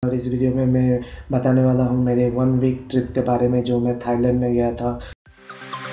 और इस वीडियो में मैं बताने वाला हूँ मेरे 1 वीक ट्रिप के बारे में जो मैं थाईलैंड में गया था।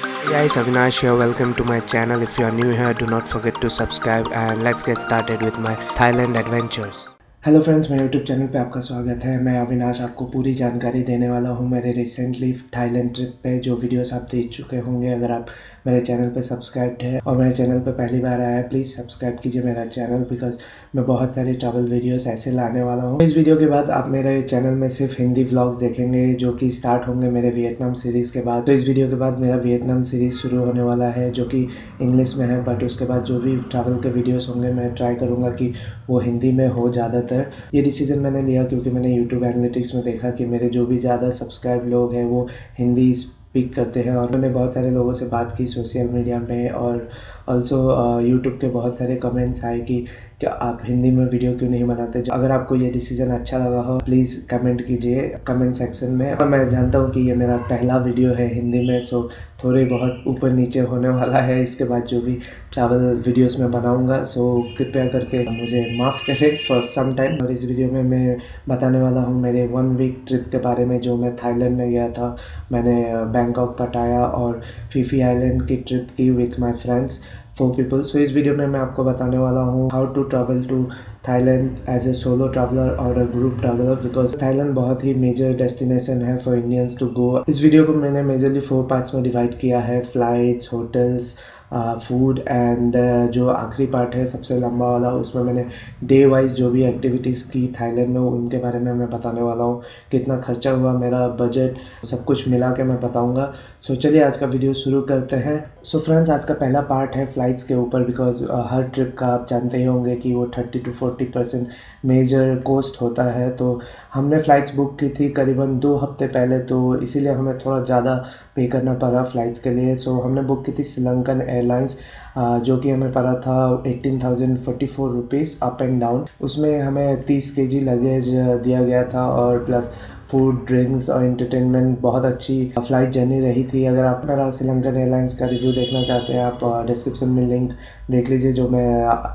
Hey guys, Avinash here. Welcome to my channel. If you are new here, do not forget to subscribe and let's get started with my Thailand adventures. Hello friends, मेरे YouTube channel पे आपका स्वागत है। मैं अविनाश आपको पूरी जानकारी देने वाला हूँ मेरे रिसेंटली थाईलैंड ट्रिप पे जो वीडियोस आप देख चुके होंगे। अगर आप मेरे चैनल पे सब्सक्राइब्ड है और मेरे चैनल पे पहली बार आया है, प्लीज़ सब्सक्राइब कीजिए मेरा चैनल, बिकॉज मैं बहुत सारी ट्रैवल वीडियोस ऐसे लाने वाला हूँ। इस वीडियो के बाद आप मेरे चैनल में सिर्फ हिंदी व्लॉग्स देखेंगे जो कि स्टार्ट होंगे मेरे वियतनाम सीरीज़ के बाद। तो इस वीडियो के बाद मेरा वियतनाम सीरीज़ शुरू होने वाला है जो कि इंग्लिश में है, बट उसके बाद जो भी ट्रैवल के वीडियोज़ होंगे मैं ट्राई करूँगा कि वो हिंदी में हो ज़्यादातर। ये डिसीजन मैंने लिया क्योंकि मैंने यूट्यूब एनालिटिक्स में देखा कि मेरे जो भी ज़्यादा सब्सक्राइब लोग हैं वो हिंदी स्पीक करते हैं, और मैंने बहुत सारे लोगों से बात की सोशल मीडिया में, और ऑल्सो यूट्यूब के बहुत सारे कमेंट्स आए कि आप हिंदी में वीडियो क्यों नहीं बनाते। अगर आपको ये डिसीजन अच्छा लगा हो प्लीज़ कमेंट कीजिए कमेंट सेक्शन में। और मैं जानता हूँ कि ये मेरा पहला वीडियो है हिंदी में, सो थोड़े बहुत ऊपर नीचे होने वाला है इसके बाद जो भी ट्रैवल वीडियोस में बनाऊंगा, सो कृपया करके मुझे माफ़ करें फॉर सम टाइम। और इस वीडियो में मैं बताने वाला हूँ मेरे 1 वीक ट्रिप के बारे में जो मैं थाईलैंड में गया था। मैंने बैंकॉक, पटाया और फीफी आइलैंड की ट्रिप की with my friends 4 people. So इस वीडियो में मैं आपको बताने वाला हूँ how to travel to Thailand as a solo traveller और a group traveller, because Thailand बहुत ही मेजर डेस्टिनेशन है फॉर इंडियंस टू गो। इस वीडियो को मैंने मेजरली 4 पार्ट्स में डिवाइड किया है: फ्लाइट्स, होटल्स, फूड एंड जो आखिरी पार्ट है सबसे लंबा वाला, उसमें मैंने डे वाइज जो भी एक्टिविटीज़ की थाईलैंड में उनके बारे में मैं बताने वाला हूँ। कितना खर्चा हुआ, मेरा बजट, सब कुछ मिला के मैं बताऊँगा। सो चलिए आज का वीडियो शुरू करते हैं। सो फ्रेंड्स, आज का पहला पार्ट है फ्लाइट्स के ऊपर, बिकॉज हर ट्रिप का आप जानते ही होंगे कि वो 30 to 40% मेजर कॉस्ट होता है। तो हमने फ़्लाइट्स बुक की थी करीबन 2 हफ्ते पहले, तो इसीलिए हमें थोड़ा ज़्यादा पे करना पड़ा फ़्लाइट्स के लिए। सो हमने बुक की थी श्रीलंकन एयरलाइंस, जो कि हमें पड़ा था 18,044 रुपीज़ अप एंड डाउन। उसमें हमें 30 kg लगेज दिया गया था और प्लस फूड, ड्रिंक्स और एंटरटेनमेंट। बहुत अच्छी फ़्लाइट जर्नी रही थी। अगर आप मेरा श्रीलंकन एयरलाइंस का रिव्यू देखना चाहते हैं, आप डिस्क्रिप्शन में लिंक देख लीजिए जो मैं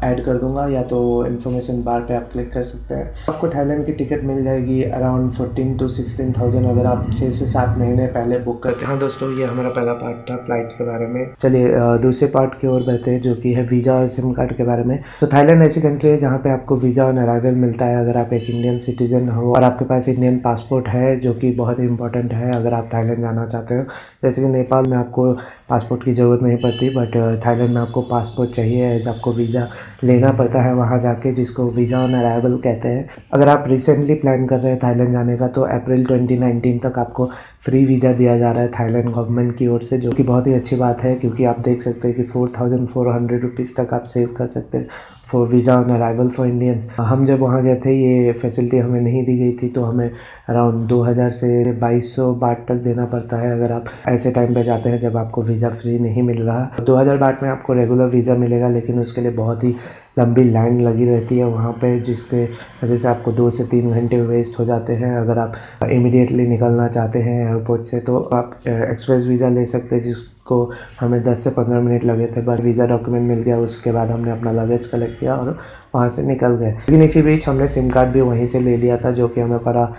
ऐड कर दूंगा, या तो इन्फॉर्मेशन बार पे आप क्लिक कर सकते हैं। आपको थाईलैंड की टिकट मिल जाएगी अराउंड 14 to 16,000 अगर आप 6 से 7 महीने पहले बुक करते हैं। हाँ दोस्तों, ये हमारा पहला पार्ट था फ्लाइट्स के बारे में। चलिए दूसरे पार्ट की ओर बढ़ते हैं जो कि है वीज़ा और सिम कार्ड के बारे में। तो थाईलैंड ऐसी कंट्री है जहाँ पे आपको वीज़ा ऑन अराइवल मिलता है अगर आप एक इंडियन सिटीजन हो और आपके पास इंडियन पासपोर्ट है, जो कि बहुत ही इंपॉर्टेंट है अगर आप थाईलैंड जाना चाहते हो। जैसे कि नेपाल में आपको पासपोर्ट की ज़रूरत नहीं पड़ती, बट थाईलैंड में आपको पासपोर्ट चाहिए, एज आपको वीज़ा लेना पड़ता है वहाँ जाके, जिसको वीज़ा ऑन अराइवल कहते हैं। अगर आप रिसेंटली प्लान कर रहे हैं थाईलैंड जाने का, तो अप्रैल 2019 तक आपको फ्री वीज़ा दिया जा रहा है थाईलैंड गवर्नमेंट की ओर से, जो कि बहुत ही अच्छी बात है क्योंकि आप देख सकते हैं कि 4,400 रुपीज़ तक आप सेव कर सकते हैं for visa on arrival for Indians. हम जब वहाँ गए थे ये फैसिलिटी हमें नहीं दी गई थी, तो हमें अराउंड 2,000 से 2,200 बाट तक देना पड़ता है अगर आप ऐसे टाइम पे जाते हैं जब आपको वीज़ा फ्री नहीं मिल रहा। 2,000 बाट में आपको रेगुलर वीज़ा मिलेगा, लेकिन उसके लिए बहुत ही लंबी लाइन लगी रहती है वहाँ पे, जिसके वजह से आपको 2 से 3 घंटे वेस्ट हो जाते हैं। अगर आप इमीडिएटली निकलना चाहते हैं एयरपोर्ट से, तो आप एक्सप्रेस वीज़ा ले सकते हैं, जिसको हमें 10 से 15 मिनट लगे थे। बस वीज़ा डॉक्यूमेंट मिल गया, उसके बाद हमने अपना लगेज कलेक्ट किया और वहाँ से निकल गए। लेकिन इसी बीच हमने सिम कार्ड भी वहीं से ले लिया था, जो कि हमें पड़ा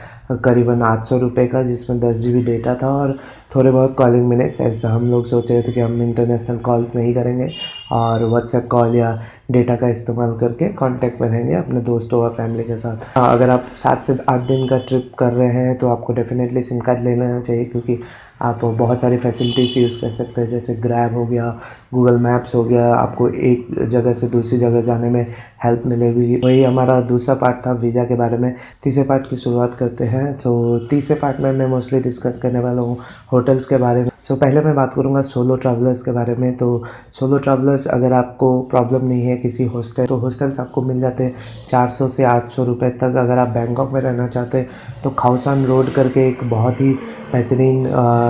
करीबन 800 रुपये का, जिसमें 10 GB डेटा था और थोड़े बहुत कॉलिंग मिनट्स। ऐसा हम लोग सोच रहे थे कि हम इंटरनेशनल कॉल्स नहीं करेंगे और व्हाट्सएप कॉल या डेटा का इस्तेमाल करके कांटेक्ट में रहेंगे अपने दोस्तों और फैमिली के साथ। अगर आप 7 से 8 दिन का ट्रिप कर रहे हैं तो आपको डेफिनेटली सिम कार्ड ले लेना चाहिए, क्योंकि आप बहुत सारी फैसिलिटीज़ यूज़ कर सकते हैं, जैसे ग्रैब हो गया, गूगल मैप्स हो गया। आपको एक जगह से दूसरी जगह जाने में हेल्प मिलेगी। वही हमारा दूसरा पार्ट था वीज़ा के बारे में। तीसरे पार्ट की शुरुआत करते हैं। तो तीसरे पार्ट में मैं मोस्टली डिस्कस करने वाला हूँ होटल्स के बारे में। सो पहले मैं बात करूँगा सोलो ट्रैवलर्स के बारे में। तो सोलो ट्रैवलर्स, अगर आपको प्रॉब्लम नहीं है किसी हॉस्टल, तो हॉस्टल्स आपको मिल जाते हैं 400 से 800 रुपये तक। अगर आप बैंकॉक में रहना चाहते हैं तो खाउसान रोड करके एक बहुत ही बेहतरीन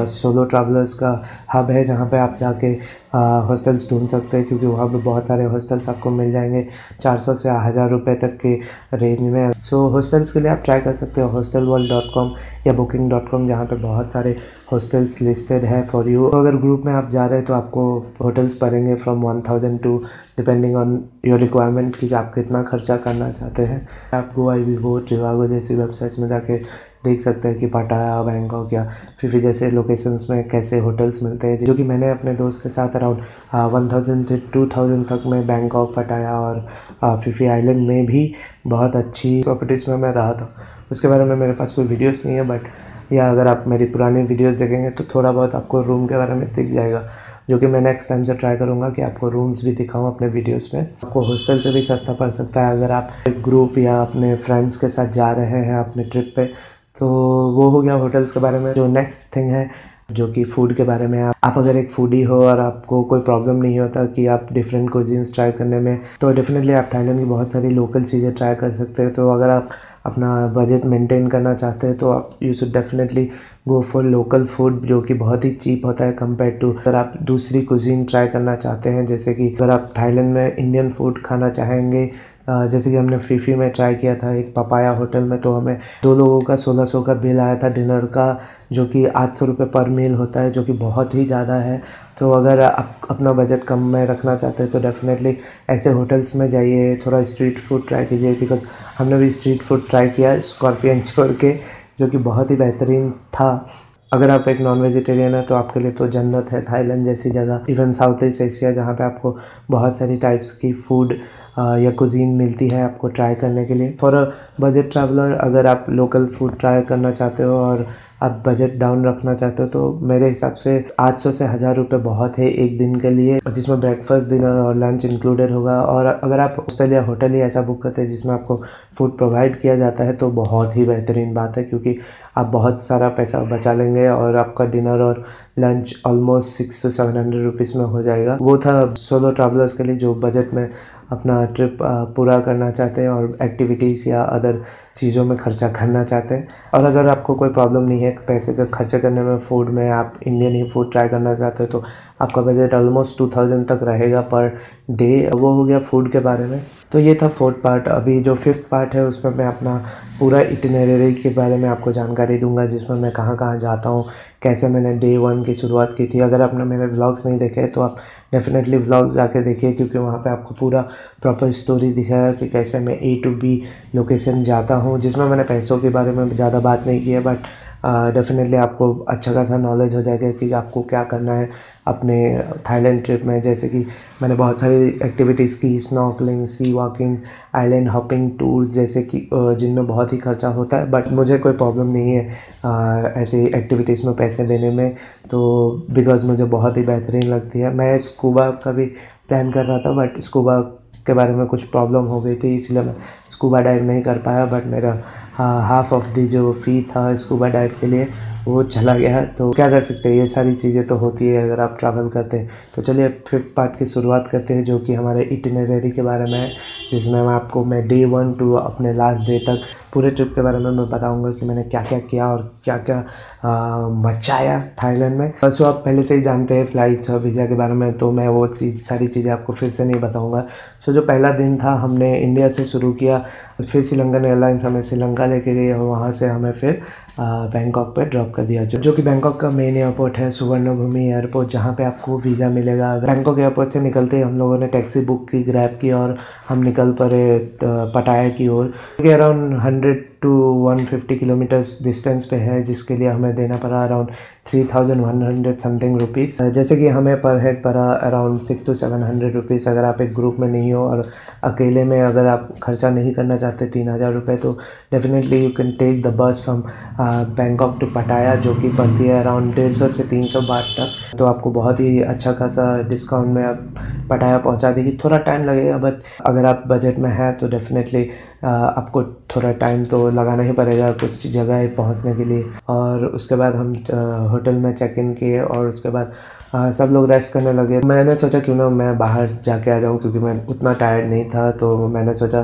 सोलो ट्रैवलर्स का हब है, जहाँ पे आप जाके हॉस्टल्स ढूंढ सकते हैं, क्योंकि वहाँ पे बहुत सारे हॉस्टल्स आपको मिल जाएंगे 400 से 1000 रुपये तक के रेंज में। सो हॉस्टल्स के लिए आप ट्राई कर सकते हो hostelworld.com या booking.com, जहाँ पे बहुत सारे हॉस्टल्स लिस्टेड है फॉर यू। तो अगर ग्रुप में आप जा रहे हैं तो आपको होटल्स पड़ेंगे from 1000 to depending on your requirement कि आप कितना खर्चा करना चाहते हैं। आप गोवा, विवो, ट्रिवागो जैसी वेबसाइट्स में जाके देख सकते हैं कि पटाया, बैंकॉक या फिफी जैसे लोकेशंस में कैसे होटल्स मिलते हैं, जो कि मैंने अपने दोस्त के साथ अराउंड 1000 से 2000 तक में बैंकॉक, पटाया और फिफी आइलैंड में भी बहुत अच्छी प्रॉपर्टीज़ में मैं रहा था। उसके बारे में मेरे पास कोई वीडियोस नहीं है, बट या अगर आप मेरी पुरानी वीडियोस देखेंगे तो थोड़ा बहुत आपको रूम के बारे में दिख जाएगा, जो कि मैं नेक्स्ट टाइम से ट्राई करूँगा कि आपको रूम्स भी दिखाऊँ अपने वीडियोस में। आपको हॉस्टल से भी सस्ता पड़ सकता है अगर आप एक ग्रुप या अपने फ्रेंड्स के साथ जा रहे हैं अपने ट्रिप पे। तो वो हो गया होटल्स के बारे में। जो नेक्स्ट थिंग है जो कि फूड के बारे में, आप अगर एक फूडी हो और आपको कोई प्रॉब्लम नहीं होता कि आप डिफरेंट कुजीन्स ट्राई करने में, तो डेफिनेटली आप थाईलैंड की बहुत सारी लोकल चीज़ें ट्राई कर सकते हैं। तो अगर आप अपना बजट मेंटेन करना चाहते हैं तो आप you should definitely go for local food, जो कि बहुत ही चीप होता है कंपेयर टू अगर आप दूसरी कुजीन ट्राई करना चाहते हैं। जैसे कि अगर आप थाईलैंड में इंडियन फूड खाना चाहेंगे, जैसे कि हमने फिफी में ट्राई किया था एक पपाया होटल में, तो हमें 2 लोगों का 1600 का बिल आया था डिनर का, जो कि 800 रुपये पर मील होता है, जो कि बहुत ही ज़्यादा है। तो अगर आप अपना बजट कम में रखना चाहते हैं तो डेफिनेटली ऐसे होटल्स में जाइए, थोड़ा स्ट्रीट फूड ट्राई कीजिए। बिकॉज हमने भी स्ट्रीट फूड ट्राई किया स्कॉर्पियन छोड़ के, जो कि बहुत ही बेहतरीन था। अगर आप एक नॉन वेजिटेरियन है तो आपके लिए तो जन्नत है थाईलैंड जैसी जगह। इवन साउथ ईस्ट एशिया, जहाँ पे आपको बहुत सारी टाइप्स की फूड या कुजीन मिलती है आपको ट्राई करने के लिए। फॉर अ बजट ट्रैवलर, अगर आप लोकल फूड ट्राई करना चाहते हो और आप बजट डाउन रखना चाहते हो, तो मेरे हिसाब से 800 से 1000 रुपये बहुत है एक दिन के लिए, जिसमें ब्रेकफास्ट, डिनर और लंच इंक्लूडेड होगा। और अगर आप हॉस्टल या होटल ही ऐसा बुक करते हैं जिसमें आपको फूड प्रोवाइड किया जाता है, तो बहुत ही बेहतरीन बात है, क्योंकि आप बहुत सारा पैसा बचा लेंगे और आपका डिनर और लंच ऑलमोस्ट 600 से 700 रुपीज़ में हो जाएगा। वो था सोलो ट्रैवलर्स के लिए जो बजट में अपना ट्रिप पूरा करना चाहते हैं और एक्टिविटीज़ या अदर चीज़ों में खर्चा करना चाहते हैं। और अगर आपको कोई प्रॉब्लम नहीं है पैसे का खर्चा करने में, फूड में आप इंडियन ही फूड ट्राई करना चाहते हो, तो आपका बजट ऑलमोस्ट 2000 तक रहेगा पर डे। वो हो गया फूड के बारे में। तो ये था 4th पार्ट। अभी जो 5th पार्ट है उसमें मैं अपना पूरा इटिनरी के बारे में आपको जानकारी दूंगा, जिसमें मैं कहाँ कहाँ जाता हूँ, कैसे मैंने डे 1 की शुरुआत की थी। अगर आपने मेरे व्लॉग्स नहीं देखे तो आप डेफिनेटली व्लॉग्स जाके देखिए, क्योंकि वहाँ पे आपको पूरा प्रॉपर स्टोरी दिखाया कि कैसे मैं A to B लोकेशन जाता हूँ, जिसमें मैंने पैसों के बारे में ज़्यादा बात नहीं की है, बट डेफिनेटली आपको अच्छा खासा नॉलेज हो जाएगा कि आपको क्या करना है अपने थाईलैंड ट्रिप में। जैसे कि मैंने बहुत सारी एक्टिविटीज़ की, snorkelling, sea walking, island hopping tours, जैसे कि जिनमें बहुत ही खर्चा होता है, बट मुझे कोई प्रॉब्लम नहीं है ऐसी एक्टिविटीज़ में पैसे देने में, तो बिकॉज़ मुझे बहुत ही बेहतरीन लगती है। मैं स्कूबा का भी प्लान कर रहा था, बट स्कूबा के बारे में कुछ प्रॉब्लम हो गई थी, इसलिए मैं स्कूबा डाइव नहीं कर पाया। बट मेरा हाफ ऑफ दी जो फ़ी था स्कूबा डाइव के लिए वो चला गया। तो क्या कर सकते हैं, ये सारी चीज़ें तो होती है अगर आप ट्रैवल करते हैं। तो चलिए 5th पार्ट की शुरुआत करते हैं, जो कि हमारे इटिनरी के बारे में है, जिसमें मैं डे 1 टू अपने लास्ट डे तक पूरे ट्रिप के बारे में मैं बताऊंगा कि मैंने क्या क्या किया और क्या क्या मचाया थाईलैंड में। सो आप पहले से ही जानते हैं फ़्लाइट्स और वीज़ा के बारे में, तो मैं वो सारी चीज़ें आपको फिर से नहीं बताऊंगा। सो जो पहला दिन था, हमने इंडिया से शुरू किया, फिर श्रीलंकन एयरलाइंस हमें श्रीलंका लेके गई और वहाँ से हमें फिर बैंकॉक पे ड्रॉप कर दिया, जो कि बैंकॉक का मेन एयरपोर्ट है, सुवर्णभूमि एयरपोर्ट, जहाँ पे आपको वीज़ा मिलेगा। बैंकॉक एयरपोर्ट से निकलते ही हम लोगों ने टैक्सी बुक की, ग्रैब की, और हम निकल पड़े पटाया की ओर। अराउंड 100 to 150 किलोमीटर्स डिस्टेंस पे है, जिसके लिए हमें देना पड़ा अराउंड 3100 समथिंग रुपीज़। जैसे कि हमें पर हेड पड़ा अराउंड 600 to 700 रुपीज़। अगर आप एक ग्रुप में नहीं हो और अकेले में अगर आप खर्चा नहीं करना चाहते 3000 रुपये, तो definitely you can take the bus from Bangkok to Pattaya, जो कि पड़ती है अराउंड 150 से 300 बात तक। तो आपको बहुत ही अच्छा खासा डिस्काउंट में आप पटाया पहुंचा देगी। थोड़ा टाइम लगेगा, बट अगर आप बजट में हैं तो डेफिनेटली आपको थोड़ा टाइम टाइम तो लगाना ही पड़ेगा कुछ जगह पहुंचने के लिए। और उसके बाद हम होटल में चेक इन किए और उसके बाद सब लोग रेस्ट करने लगे। मैंने सोचा क्यों ना मैं बाहर जाके आ जाऊं, क्योंकि मैं उतना टायर्ड नहीं था। तो मैंने सोचा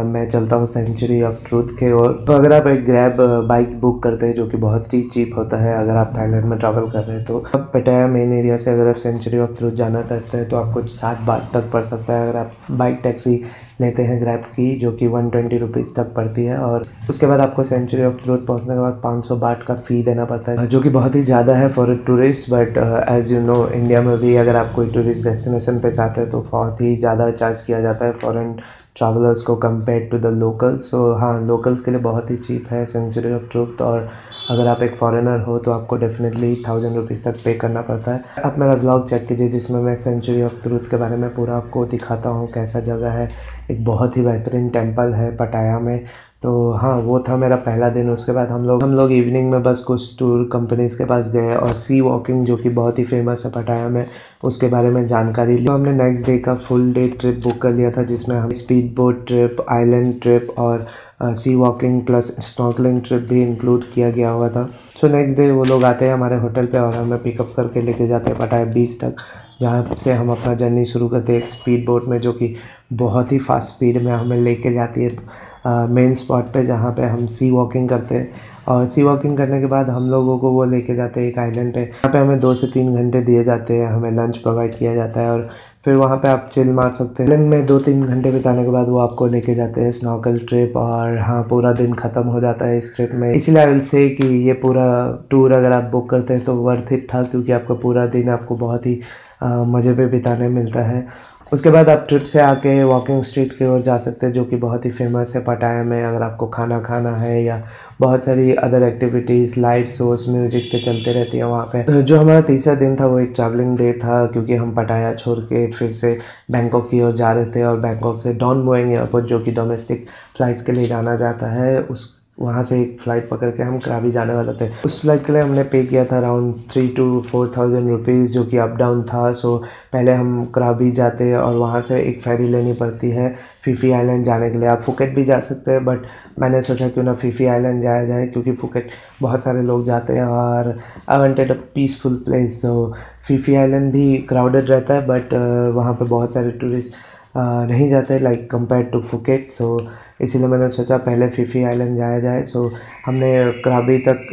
मैं चलता हूं सेंचुरी ऑफ ट्रूथ के ओर। तो अगर आप एक ग्रैब बाइक बुक करते हैं जो कि बहुत ही चीप होता है अगर आप थाईलैंड में ट्रैवल कर रहे हैं, तो अब पटाया मेन एरिया से अगर आप सेंचुरी ऑफ ट्रूथ जाना चाहते हैं तो आपको 60 बात तक पड़ सकता है। अगर आप बाइक टैक्सी लेते हैं ग्रैब की जो कि 120 रुपीज़ तक पड़ती है, और उसके बाद आपको सेंचुरी ऑफ ट्रूथ पहुंचने के बाद 500 बाट का फ़ी देना पड़ता है, जो कि बहुत ही ज़्यादा है for a tourist. But as you know India में भी अगर आप कोई टूरिस्ट डेस्टिनेशन पे जाते हैं तो बहुत ही ज़्यादा चार्ज किया जाता है फॉरेन ट्रैवलर्स को कंपेयर टू द लोकल्स। सो हाँ, लोकल्स के लिए बहुत ही चीप है सेंचुरी ऑफ ट्रूथ, और अगर आप एक फॉरेनर हो तो आपको डेफिनेटली 1000 रुपीज़ तक पे करना पड़ता है। आप मेरा व्लॉग चेक कीजिए जिसमें मैं सेंचुरी ऑफ ट्रूथ के बारे में पूरा आपको दिखाता हूँ कैसा जगह है। एक बहुत ही बेहतरीन टेम्पल है पटाया में। तो हाँ, वो था मेरा पहला दिन। उसके बाद हम लोग इवनिंग में बस कुछ टूर कंपनीज़ के पास गए और सी वॉकिंग जो कि बहुत ही फेमस है पटाया में, उसके बारे में जानकारी ली। तो हमने नेक्स्ट डे का फुल डे ट्रिप बुक कर लिया था जिसमें हम speed boat trip, island trip और sea walking plus snorkelling trip भी इंक्लूड किया गया हुआ था। सो नेक्स्ट डे वो लोग आते हैं हमारे होटल पे और हमें पिकअप करके लेके जाते हैं पटाया बीच तक, जहाँ से हम अपना जर्नी शुरू करते हैं एक स्पीड बोट में जो कि बहुत ही फास्ट स्पीड में हमें लेके जाती है मेन स्पॉट पे जहाँ पे हम सी वॉकिंग करते हैं। और सी वॉकिंग करने के बाद हम लोगों को वो लेके जाते हैं एक आइलैंड पे, यहाँ पे हमें 2 से 3 घंटे दिए जाते हैं, हमें लंच प्रोवाइड किया जाता है और फिर वहाँ पे आप चिल मार सकते हैं। आइलैंड में 2-3 घंटे बिताने के बाद वो आपको लेके जाते हैं स्नॉर्कल ट्रिप, और हाँ, पूरा दिन ख़त्म हो जाता है इस ट्रिप में। इसीलिए आई विल से कि ये पूरा टूर अगर आप बुक करते हैं तो वर्थ इट था, क्योंकि आपका पूरा दिन आपको बहुत ही मज़े पे बिताने मिलता है। उसके बाद आप ट्रिप से आके वॉकिंग स्ट्रीट की ओर जा सकते हैं जो कि बहुत ही फेमस है पटाया में। अगर आपको खाना खाना है या बहुत सारी other activities, live shows, music के चलते रहती है वहाँ पे। जो हमारा तीसरा दिन था वो एक ट्रैवलिंग डे था, क्योंकि हम पटाया छोड़ के फिर से बैंकॉक की ओर जा रहे थे और बैंकॉक से डॉन मोइंग एयरपोर्ट जो कि डोमेस्टिक फ़्लाइट्स के लिए जाना जाता है, उस वहाँ से एक फ़्लाइट पकड़ के हम करावी जाने वाले थे। उस फ्लाइट के लिए हमने पे किया था अराउंड 3 to 4,000 रुपीज़ जो कि अप डाउन था। सो पहले हम करावी जाते हैं और वहाँ से एक फेरी लेनी पड़ती है फीफी आइलैंड जाने के लिए। आप फुकेट भी जा सकते हैं, बट मैंने सोचा क्यों ना फीफी आइलैंड जाया जाए, क्योंकि फुकेट बहुत सारे लोग जाते हैं और I wanted a peaceful place. So Phi Phi island भी क्राउडेड रहता है, बट वहाँ पर बहुत सारे टूरिस्ट नहीं जाते लाइक कंपेयर टू फुकेट। सो इसीलिए मैंने सोचा पहले फीफी आइलैंड जाया जाए। सो हमने कराबी तक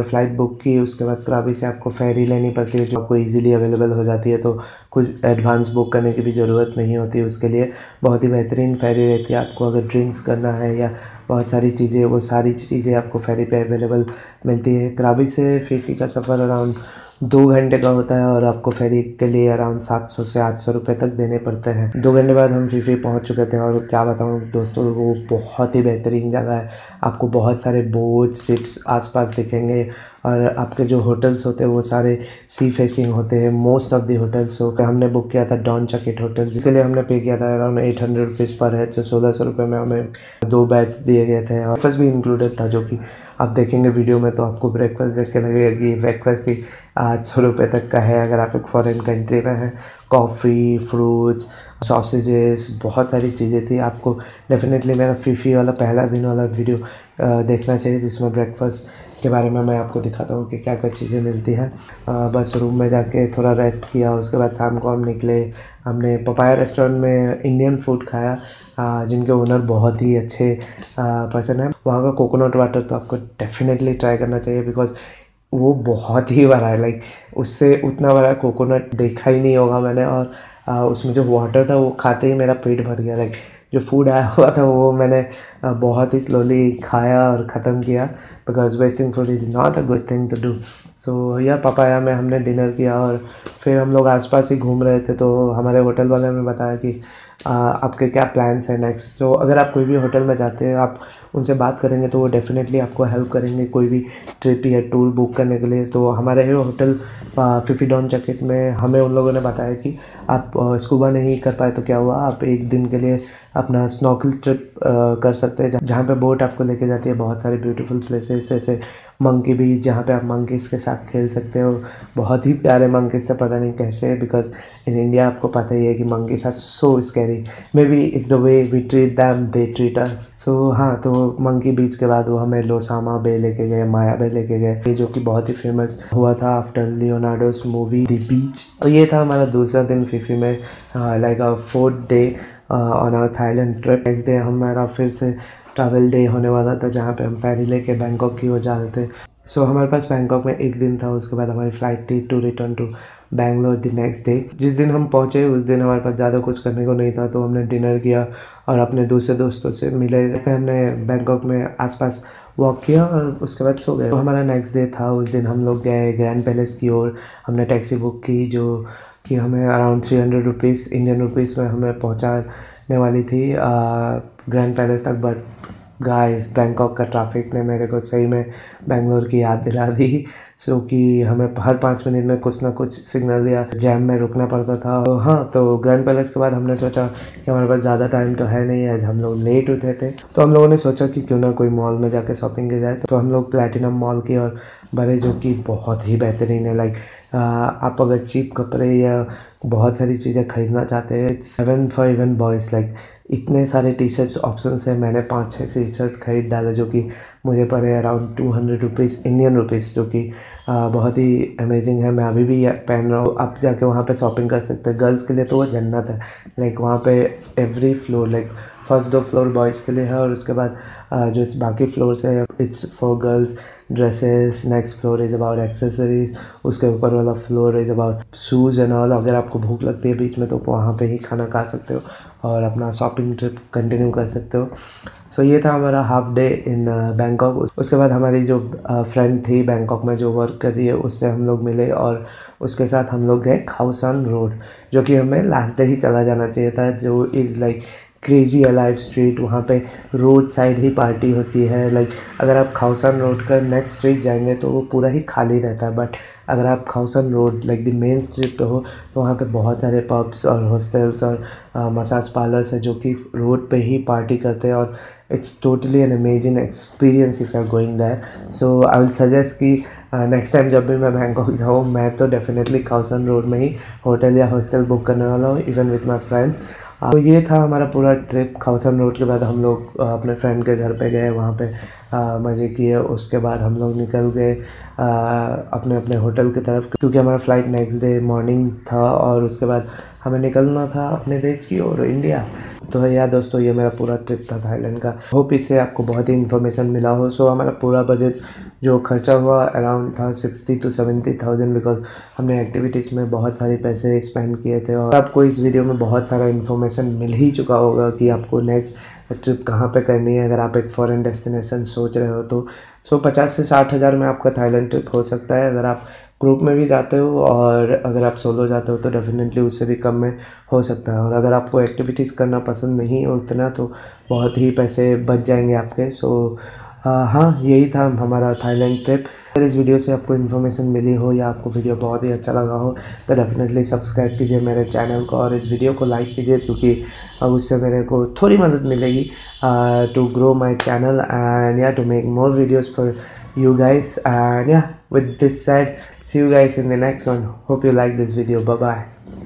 फ़्लाइट बुक की। उसके बाद कराबी से आपको फेरी लेनी पड़ती है जो आपको इजीली अवेलेबल हो जाती है, तो कुछ एडवांस बुक करने की भी ज़रूरत नहीं होती उसके लिए। बहुत ही बेहतरीन फेरी रहती है। आपको अगर ड्रिंक्स करना है या बहुत सारी चीज़ें, वो सारी चीज़ें आपको फेरी पे अवेलेबल मिलती है। कराबी से फीफी का सफ़र अराउंड 2 घंटे का होता है और आपको फेरी के लिए अराउंड 700 से 800 रुपये तक देने पड़ते हैं। 2 घंटे बाद हम फीफी पहुंच चुके थे और क्या बताऊं दोस्तों, वो बहुत ही बेहतरीन जगह है। आपको बहुत सारे बोट, शिप्स आसपास दिखेंगे और आपके जो होटल्स होते हैं वो सारे सी फेसिंग होते हैं मोस्ट ऑफ द होटल्स। तो हमने बुक किया था डॉन चकेट होटल, जिसके लिए हमने पे किया था अराउंड 800 रुपीज़ पर है। तो 1600 रुपये में हमें 2 बेड्स दिए गए थे और ब्रेकफास्ट भी इंक्लूडेड था, जो कि आप देखेंगे वीडियो में तो आपको ब्रेकफास्ट देख के लगेगा कि ब्रेकफास्ट ही 800 रुपये तक का है अगर आप एक फॉरेन कंट्री में हैं। कॉफ़ी, फ्रूट्स, सॉसेजेस, बहुत सारी चीज़ें थी। आपको डेफिनेटली मेरा फीफी वाला पहला दिन वाला वीडियो देखना चाहिए जिसमें ब्रेकफास्ट के बारे में मैं आपको दिखाता हूँ कि क्या क्या चीज़ें मिलती हैं। बस रूम में जाके थोड़ा रेस्ट किया। उसके बाद शाम को हम निकले। हमने पपाया रेस्टोरेंट में इंडियन फूड खाया, जिनके ओनर बहुत ही अच्छे पर्सन है। वहाँ का कोकोनट वाटर तो आपको डेफिनेटली ट्राई करना चाहिए, बिकॉज वो बहुत ही बड़ा है। लाइक उससे उतना बड़ा कोकोनट देखा ही नहीं होगा मैंने। और उसमें जो वाटर था वो खाते ही मेरा पेट भर गया। लाइक जो फूड आया हुआ था वो मैंने बहुत ही स्लोली खाया और ख़त्म किया, because wasting food is not a good thing to do. So यह पपाया में हमने डिनर किया और फिर हम लोग आसपास ही घूम रहे थे। तो हमारे होटल वाले ने बताया कि आपके क्या प्लान्स हैं नेक्स्ट। तो अगर आप कोई भी होटल में जाते हैं, आप उनसे बात करेंगे तो वो डेफिनेटली आपको हेल्प करेंगे कोई भी ट्रिप या टूर बुक करने के लिए। तो हमारे होटल फिफी डॉन जैकेट में हमें उन लोगों ने बताया कि आप स्कूबा नहीं कर पाए तो क्या हुआ, आप एक दिन के लिए अपना स्नॉर्कल ट्रिप कर सकते हैं, जहाँ पे बोट आपको लेके जाती है बहुत सारे ब्यूटीफुल प्लेसेस, जैसे मंकी बीच जहाँ पे आप मंकीज़ के साथ खेल सकते हो। बहुत ही प्यारे मंकीज़ से, पता नहीं कैसे, बिकॉज इन इंडिया आपको पता ही है कि monkeys are so scary, maybe it's the way we treat them they treat us. So हाँ, तो मंकी बीच के बाद वो हमें लोसामा बे लेके गए, माया बे लेके गए, जो कि बहुत ही फेमस हुआ था after Leonardo's movie the beach. और ये था हमारा दूसरा दिन फिफी में, like a 4th day on our Thailand trip. Next day हमारा फिर से ट्रैवल डे होने वाला था, जहाँ पे हम फेरी लेके बैंकॉक की ओर जा रहे थे। सो हमारे पास बैंकॉक में एक दिन था, उसके बाद हमारी फ़्लाइट थी to return to Bangalore the next day. जिस दिन हम पहुँचे उस दिन हमारे पास ज़्यादा कुछ करने को नहीं था, तो हमने डिनर किया और अपने दूसरे दोस्तों से मिले। फिर हमने बैंकॉक में आसपास वॉक किया और उसके बाद सो गए। तो हमारा नेक्स्ट डे था, उस दिन हम लोग गए ग्रैंड पैलेस की ओर। हमने टैक्सी बुक की जो कि हमें अराउंड 300 रुपीज़ इंडियन रुपीज़ में हमें पहुँचाने वाली थी ग्रैंड पैलेस तक। बट गाइस, बैंकॉक का ट्रैफिक ने मेरे को सही में बेंगलोर की याद दिला दी। सो कि हमें हर 5 मिनट में कुछ ना कुछ सिग्नल या जैम में रुकना पड़ता था। तो हाँ, तो ग्रैंड पैलेस के बाद हमने सोचा कि हमारे पास ज़्यादा टाइम तो है नहीं, आज हम लोग लेट उठे थे, तो हम लोगों ने सोचा कि क्यों ना कोई मॉल में जाके शॉपिंग की जाए। तो हम लोग प्लैटिनम मॉल की और बढ़े, जो कि बहुत ही बेहतरीन है। लाइक आप अगर चीप कपड़े या बहुत सारी चीज़ें खरीदना चाहते हैं, it's heaven for even boys. Like इतने सारे टी शर्ट्स ऑप्शन है, मैंने 5-6 टी शर्ट खरीद डाले जो कि मुझे पड़े अराउंड 200 रुपीज़ इंडियन रुपीज़, जो कि बहुत ही अमेजिंग है। मैं अभी भी पहन रहा हूँ। आप जाके वहाँ पे शॉपिंग कर सकते हैं। गर्ल्स के लिए तो वो जन्नत है। लाइक वहाँ पे every floor, like first 2 floor boys के लिए है और उसके बाद जो बाकी फ्लोर्स है it's for girls dresses. Next floor is about accessories, उसके ऊपर वाला floor is about shoes and all. अगर आपको भूख लगती है बीच में तो वहाँ पे ही खाना खा सकते हो और अपना शॉपिंग ट्रिप कंटिन्यू कर सकते हो। सो ये था हमारा हाफ डे इन बैंकॉक। उसके बाद हमारी जो फ्रेंड थी बैंकॉक में जो वर्क कर रही है, उससे हम लोग मिले और उसके साथ हम लोग गए खाउसान रोड, जो कि हमें लास्ट डे ही चला जाना चाहिए था, जो is like crazy alive street. वहाँ पे रोड साइड ही पार्टी होती है। लाइक अगर आप खाउसान रोड का नेक्स्ट स्ट्रीट जाएंगे तो वो पूरा ही खाली रहता है, बट अगर आप Khao San road like the main street पे हो तो वहाँ पे बहुत सारे पब्स और हॉस्टल्स और मसाज पार्लर्स है जो कि रोड पे ही पार्टी करते हैं और it's totally an amazing experience if you are going there. So I will suggest कि नेक्स्ट टाइम जब भी मैं बैंकॉक जाऊँ, मैं तो डेफिनेटली खाउसान रोड में ही होटल या हॉस्टल बुक करने वाला हूँ, इवन विथ माई फ्रेंड्स। तो ये था हमारा पूरा ट्रिप। खाउसान रोड के बाद हम लोग अपने फ्रेंड के घर पे गए, वहाँ पे मज़े किए। उसके बाद हम लोग निकल गए अपने अपने होटल की तरफ, क्योंकि हमारा फ़्लाइट नेक्स्ट डे मॉर्निंग था और उसके बाद हमें निकलना था अपने देश की ओर, इंडिया। तो यार दोस्तों, ये मेरा पूरा ट्रिप था थाईलैंड का। होप इससे आपको बहुत ही इन्फॉर्मेशन मिला हो। सो हमारा पूरा बजट जो खर्चा हुआ अराउंड था 60 to 70,000, बिकॉज हमने एक्टिविटीज़ में बहुत सारे पैसे स्पेंड किए थे। और आपको इस वीडियो में बहुत सारा इन्फॉर्मेशन मिल ही चुका होगा कि आपको नेक्स्ट ट्रिप कहाँ पे करनी है अगर आप एक फॉरेन डेस्टिनेशन सोच रहे हो तो। सो 50 से 60 हज़ार में आपका थाईलैंड ट्रिप हो सकता है अगर आप ग्रुप में भी जाते हो, और अगर आप सोलो जाते हो तो डेफिनेटली उससे भी कम में हो सकता है। और अगर आपको एक्टिविटीज़ करना पसंद नहीं है उतना तो बहुत ही पैसे बच जाएंगे आपके। सो हाँ, यही था हमारा थाईलैंड ट्रिप। अगर इस वीडियो से आपको इन्फॉर्मेशन मिली हो या आपको वीडियो बहुत ही अच्छा लगा हो तो डेफिनेटली सब्सक्राइब कीजिए मेरे चैनल को और इस वीडियो को लाइक कीजिए, क्योंकि उससे मेरे को थोड़ी मदद मिलेगी to grow my channel and या to make more videos for you guys. And yeah, with this said, see you guys in the next one. Hope you like this video. Bye bye.